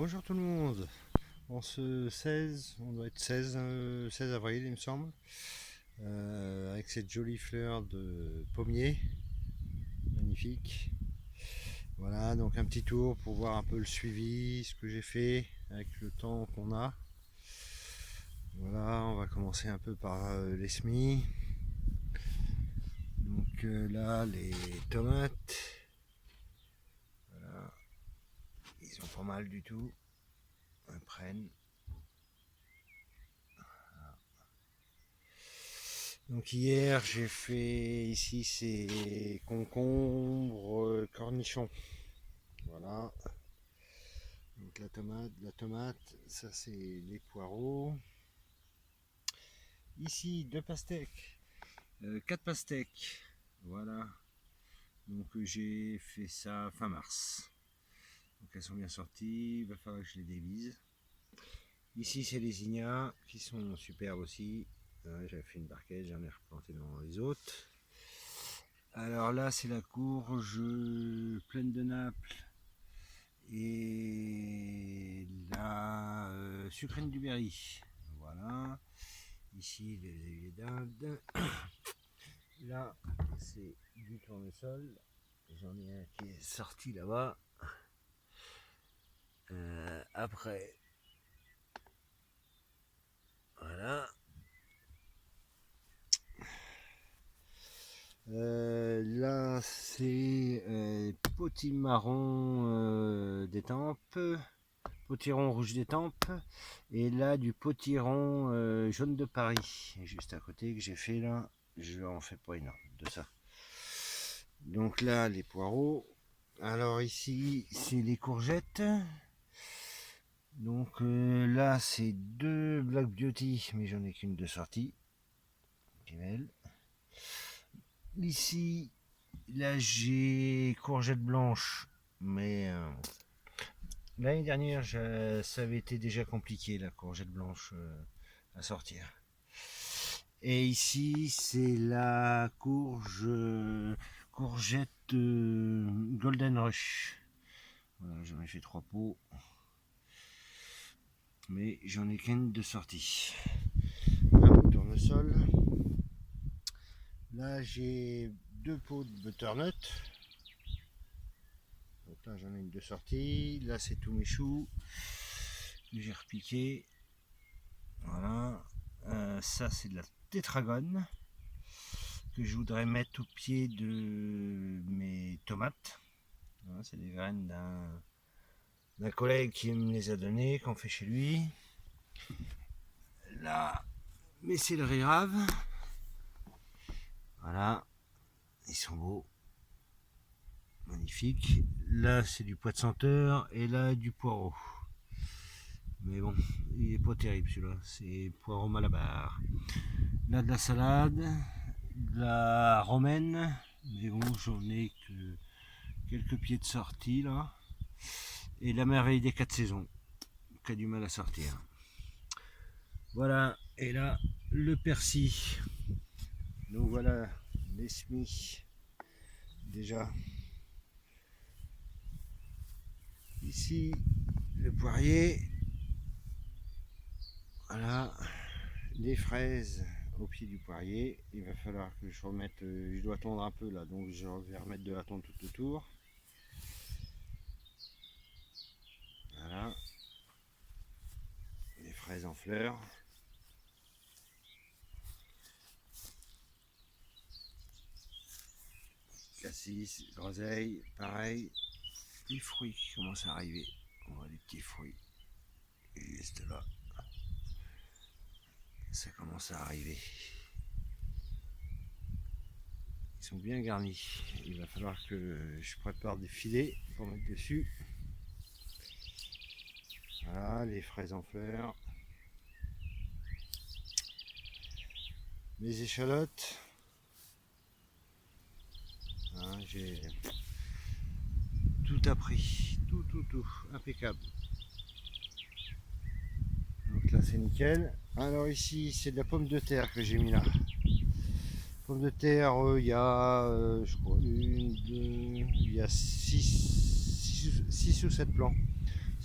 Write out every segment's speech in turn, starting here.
Bonjour tout le monde. En ce 16, on doit être 16 avril il me semble, avec cette jolie fleur de pommier, magnifique. Voilà, donc un petit tour pour voir un peu le suivi, ce que j'ai fait avec le temps qu'on a. Voilà, on va commencer un peu par les semis. Donc là, les tomates, voilà, ils sont pas mal du tout. Elles prennent. Donc hier j'ai fait ici c'est concombre, cornichons. Voilà. Donc la tomate, ça c'est les poireaux. Ici deux pastèques, quatre pastèques. Voilà. Donc j'ai fait ça fin mars. Donc elles sont bien sorties, il va falloir que je les dévise. Ici c'est les ignas qui sont superbes aussi. J'avais fait une barquette, j'en ai replanté dans les autres. Alors là, c'est la courge pleine de Naples et la sucrine du Berry. Voilà. Ici, les œillets d'Inde. Là, c'est du tournesol. J'en ai un qui est sorti là-bas. Après, voilà. Là, c'est potimarron d'étampes, potiron rouge d'étampes, et là du potiron jaune de Paris, juste à côté que j'ai fait là. Je en fais pas énorme de ça. Donc là, les poireaux. Alors ici, c'est les courgettes. Donc là, c'est deux Black Beauty, mais j'en ai qu'une de sortie. Ici, là j'ai courgettes blanches, mais l'année dernière ça avait été déjà compliqué la courgette blanche à sortir. Et ici c'est la courgette Golden Rush. Voilà, j'en ai fait 3 pots, mais j'en ai qu'une de sortie. Un tournesol. Là j'ai 2 pots de butternut. Donc là j'en ai une de sortie. Là c'est tous mes choux que j'ai repiqué. Voilà. Ça c'est de la tétragone que je voudrais mettre au pied de mes tomates. Voilà, c'est des graines d'un collègue qui me les a données, qu'on fait chez lui. Là, mes céleri raves. Voilà, ils sont beaux. Magnifiques. Là c'est du pois de senteur et là du poireau. Mais bon, il est pas terrible celui-là, c'est poireau malabar. Là de la salade, de la romaine, mais bon, j'en ai que quelques pieds de sortie là. Et la merveille des 4 saisons, qui a du mal à sortir. Voilà, et là, le persil. Donc voilà, les semis. Déjà. Ici, le poirier. Voilà, les fraises au pied du poirier. Il va falloir que je remette, je dois tondre un peu là, donc je vais remettre de la tonte tout autour. Voilà, les fraises en fleurs. Cassis, groseille, pareil. Les fruits qui commencent à arriver. On voit les petits fruits. Juste là. Ça commence à arriver. Ils sont bien garnis. Il va falloir que je prépare des filets pour mettre dessus. Voilà, les fraises en fleurs. Les échalotes. Hein, j'ai tout appris. Tout. Impeccable. Donc là c'est nickel. Alors ici c'est de la pomme de terre que j'ai mis là. Pomme de terre, il y a je crois il y a 6 ou 7 plants.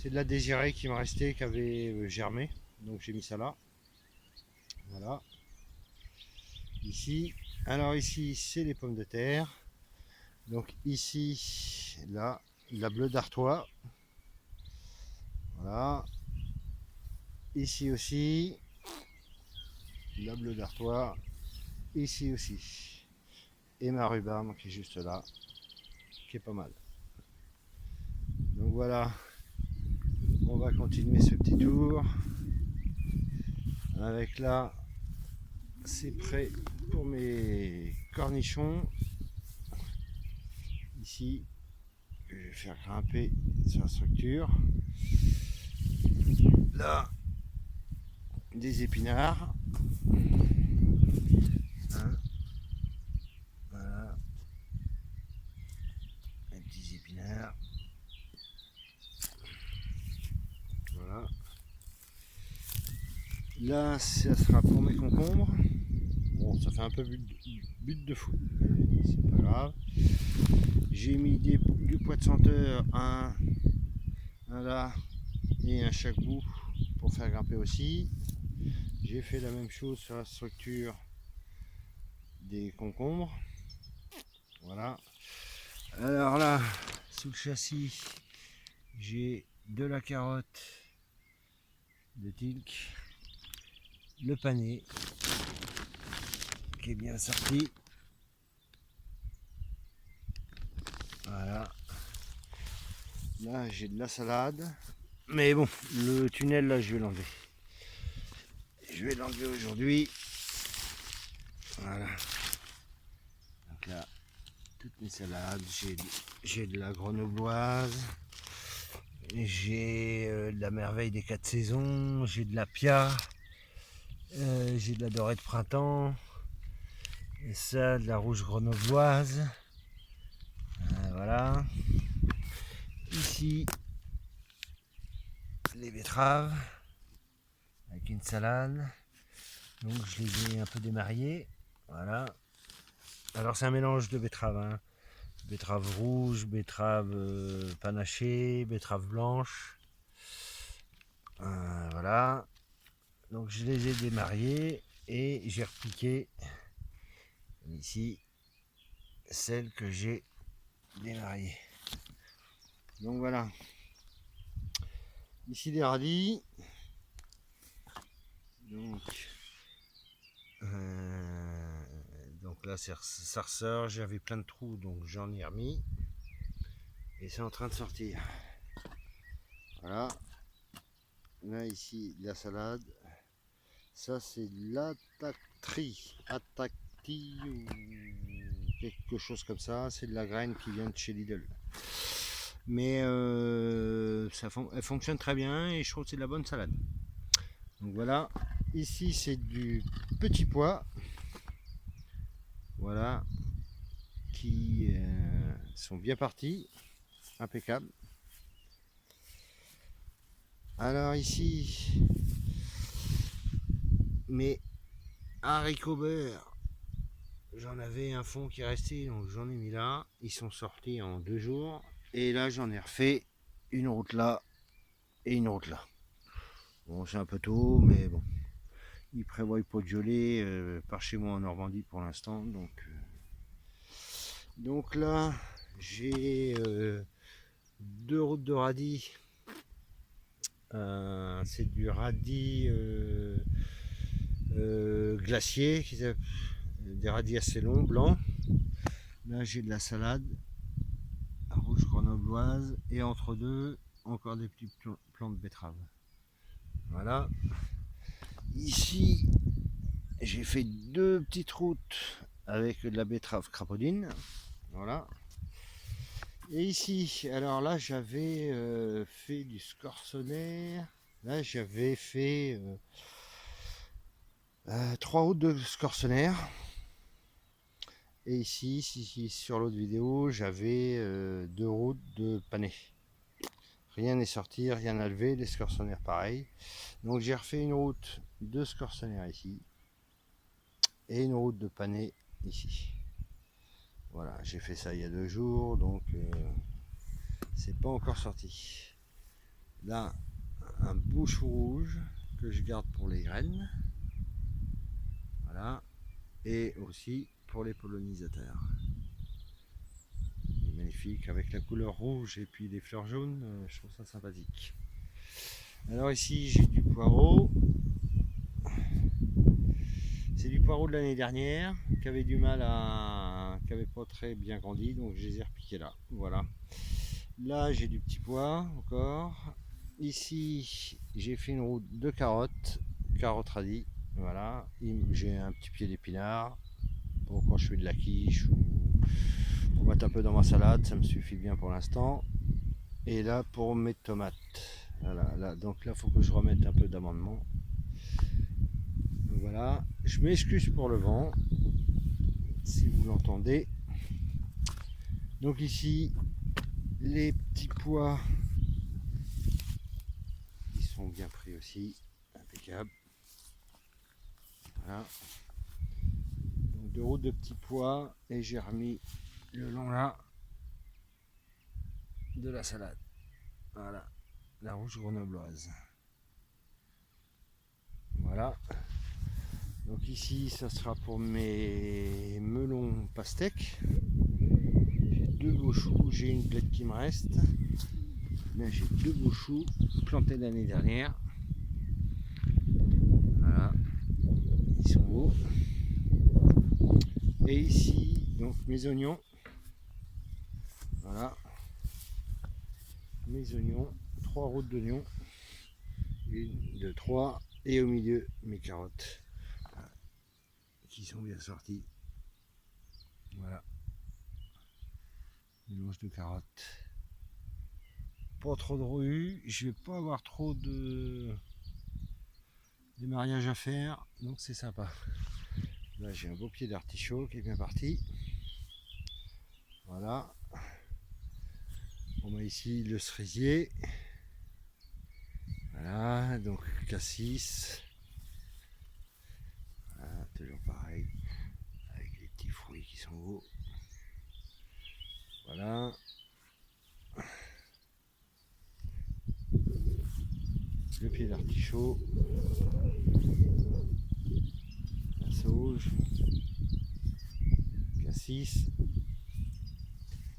C'est de la désirée qui me restait, qui avait germé. Donc j'ai mis ça là. Voilà. Ici. Alors ici, c'est les pommes de terre. Donc ici, là, la bleue d'Artois. Voilà. Ici aussi, la bleue d'Artois. Ici aussi. Et ma rhubarbe qui est juste là, qui est pas mal. Donc voilà, on va continuer ce petit tour. Avec là, c'est prêt pour mes cornichons. Ici, je vais faire grimper sur la structure. Là, des épinards. Hein, voilà, les petits épinards. Voilà. Là, ça sera pour mes concombres. Bon, ça fait un peu but de fou, mais c'est pas grave. J'ai mis du pois de senteur, un là et un chaque bout pour faire grimper aussi. J'ai fait la même chose sur la structure des concombres. Voilà. Alors là, sous le châssis, j'ai de la carotte de Tilk, le pané qui est bien sorti. Voilà. Là, j'ai de la salade. Mais bon, le tunnel là, je vais l'enlever. Je vais l'enlever aujourd'hui. Voilà. Donc là, toutes mes salades. J'ai de la grenobloise. J'ai de la merveille des 4 saisons. J'ai de la pia. J'ai de la dorée de printemps. Et ça, de la rouge grenobloise. Voilà. Ici, les betteraves. Avec une salade. Donc je les ai un peu démariées. Voilà. Alors c'est un mélange de betteraves. Hein. Betterave rouge, betterave panachée, betterave blanche. Voilà. Donc je les ai démariées et j'ai repiqué ici celles que j'ai démariées. Donc voilà. Ici des radis. Donc là ça ressort, j'avais plein de trous donc j'en ai remis. Et c'est en train de sortir. Voilà. Là ici la salade. Ça c'est l'attactri. Attacti ou quelque chose comme ça. C'est de la graine qui vient de chez Lidl. Mais elle fonctionne très bien et je trouve que c'est de la bonne salade. Donc voilà. Ici c'est du petit pois. Voilà. Qui sont bien partis. Impeccable. Alors ici, mes haricots beurre, j'en avais un fond qui restait, donc j'en ai mis là. Ils sont sortis en 2 jours. Et là, j'en ai refait une route là et une route là. Bon, c'est un peu tôt, mais bon. Ils prévoient pas de geler par chez moi en Normandie pour l'instant. Donc là, j'ai 2 routes de radis. C'est du radis glacier, des radis assez longs, blancs. Là j'ai de la salade rouge grenobloise et entre deux encore des petits plants de betterave. Voilà. Ici j'ai fait 2 petites routes avec de la betterave crapaudine. Voilà. Et ici, alors là j'avais fait du scorsonnaire. Là j'avais fait 3 routes de scorsonnaire. Et ici, sur l'autre vidéo, j'avais 2 routes de panais. Rien n'est sorti, rien à lever, les scorsonnaires pareil. Donc j'ai refait une route de scorsonnaire ici. Et une route de panais ici. Voilà, j'ai fait ça il y a 2 jours, donc c'est pas encore sorti. Là, un beau chou rouge que je garde pour les graines. Voilà. Et aussi pour les pollinisateurs. Il est magnifique avec la couleur rouge et puis les fleurs jaunes, je trouve ça sympathique. Alors ici j'ai du poireau. C'est du poireau de l'année dernière qui avait du mal à. Qui avait pas très bien grandi, donc je les ai repiqués là. Voilà. Là j'ai du petit pois encore. Ici j'ai fait une route de carottes, carottes radis. Voilà. J'ai un petit pied d'épinard pour quand je fais de la quiche ou pour mettre un peu dans ma salade, ça me suffit bien pour l'instant. Et là pour mes tomates. Voilà, là, donc là il faut que je remette un peu d'amendement. Voilà, je m'excuse pour le vent, si vous l'entendez. Donc ici, les petits pois, ils sont bien pris aussi, impeccable. Voilà. Donc de route de petits pois, et j'ai remis le long là de la salade. Voilà, la rouge grenobloise. Voilà. Donc ici, ça sera pour mes melons pastèques. J'ai deux beaux choux, j'ai une blette qui me reste. Là, j'ai deux beaux choux plantés l'année dernière. Voilà, ils sont beaux. Et ici, donc mes oignons. Voilà, mes oignons, 3 routes d'oignons. Une, deux, trois. Et au milieu, mes carottes. Voilà, qui sont bien sorties. Voilà, mélange de carottes. Pas trop de roues, je vais pas avoir trop de mariage à faire, donc c'est sympa. Là j'ai un beau pied d'artichaut qui est bien parti. Voilà. On a ici le cerisier. Voilà, donc cassis. Voilà, toujours pareil. Avec les petits fruits qui sont beaux. Voilà. Le pied d'artichaut. La sauge. Cassis.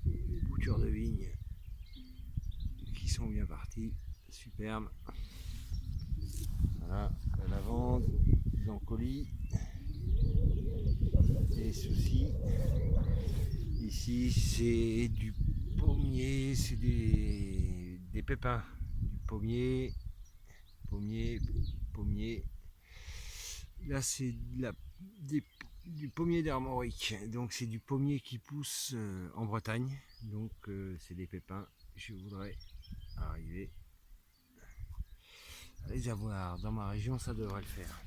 Les boutures de vigne qui sont bien parties. Superbe. Voilà, la lavande, l'encolie, les soucis. Ici c'est du pommier, c'est des pépins. Du pommier, pommier. Là c'est du pommier d'Armorique. Donc c'est du pommier qui pousse en Bretagne. Donc c'est des pépins. Je voudrais arriver à les avoir. Dans ma région, ça devrait le faire.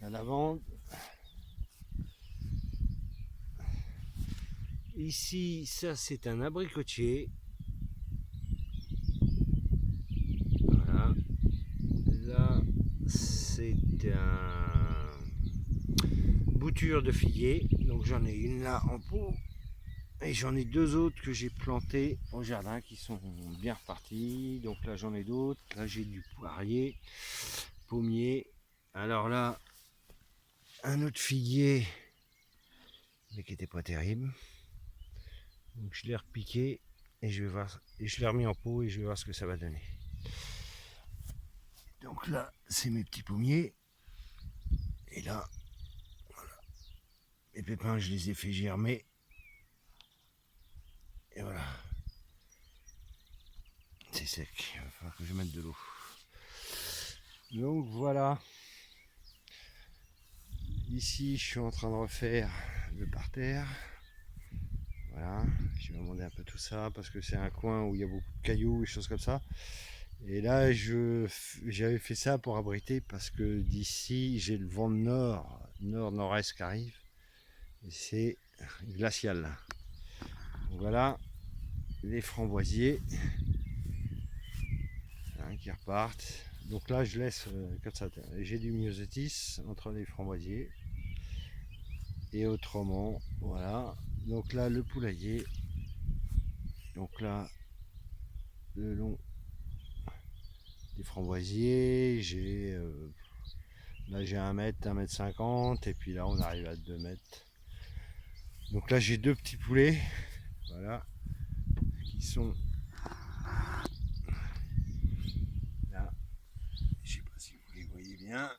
La lavande. Ici, ça c'est un abricotier. Voilà. Là, c'est un bouture de figuier. Donc j'en ai une là en pot. Et j'en ai deux autres que j'ai plantées au jardin qui sont bien repartis. Donc là j'en ai d'autres. Là j'ai du poirier, pommier. Alors là, un autre figuier, mais qui n'était pas terrible. Donc je l'ai repiqué et je vais voir. Et je l'ai remis en pot et je vais voir ce que ça va donner. Donc là, c'est mes petits pommiers. Et là, voilà. Les pépins, je les ai fait germer. Et voilà. C'est sec. Il va falloir que je mette de l'eau. Donc voilà. Ici, je suis en train de refaire le parterre. Voilà. Je vais demander un peu tout ça parce que c'est un coin où il y a beaucoup de cailloux et choses comme ça. Et là, j'avais fait ça pour abriter parce que d'ici, j'ai le vent nord-nord-est qui arrive. Et c'est glacial. Donc voilà, les framboisiers hein, qui repartent. Donc là, je laisse comme ça. J'ai du myosotis entre les framboisiers. Et autrement, voilà. Donc là, le poulailler. Donc là, le long framboisiers, là j'ai 1 mètre, 1 m 50, et puis là on arrive à 2 mètres. Donc là j'ai 2 petits poulets, voilà, qui sont là. Je sais pas si vous les voyez bien.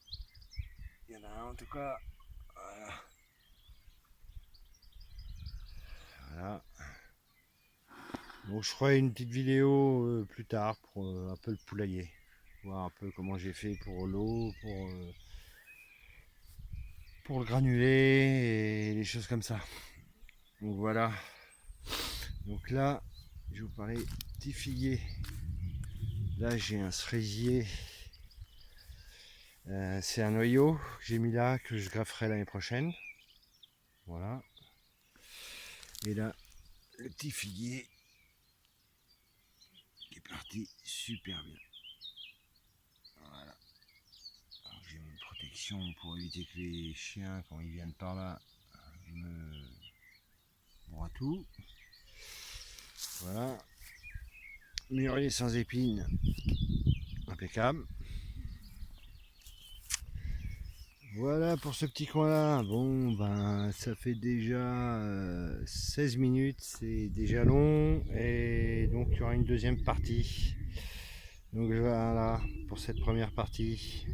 Il y en a un en tout cas. Voilà. Voilà. Donc je ferai une petite vidéo plus tard pour un peu le poulailler. Voir un peu comment j'ai fait pour l'eau, pour le granulé et les choses comme ça. Donc voilà. Donc là, je vais vous parler petit figuier. Là j'ai un cerisier. C'est un noyau que j'ai mis là, que je grafferai l'année prochaine. Voilà. Et là, le petit figuier qui est parti super bien. Voilà. J'ai mis une protection pour éviter que les chiens, quand ils viennent par là, me broient tout. Voilà. Mûrier sans épines, impeccable. Voilà pour ce petit coin là. Bon ben ça fait déjà 16 minutes, c'est déjà long, et donc il y aura une deuxième partie. Donc voilà pour cette première partie.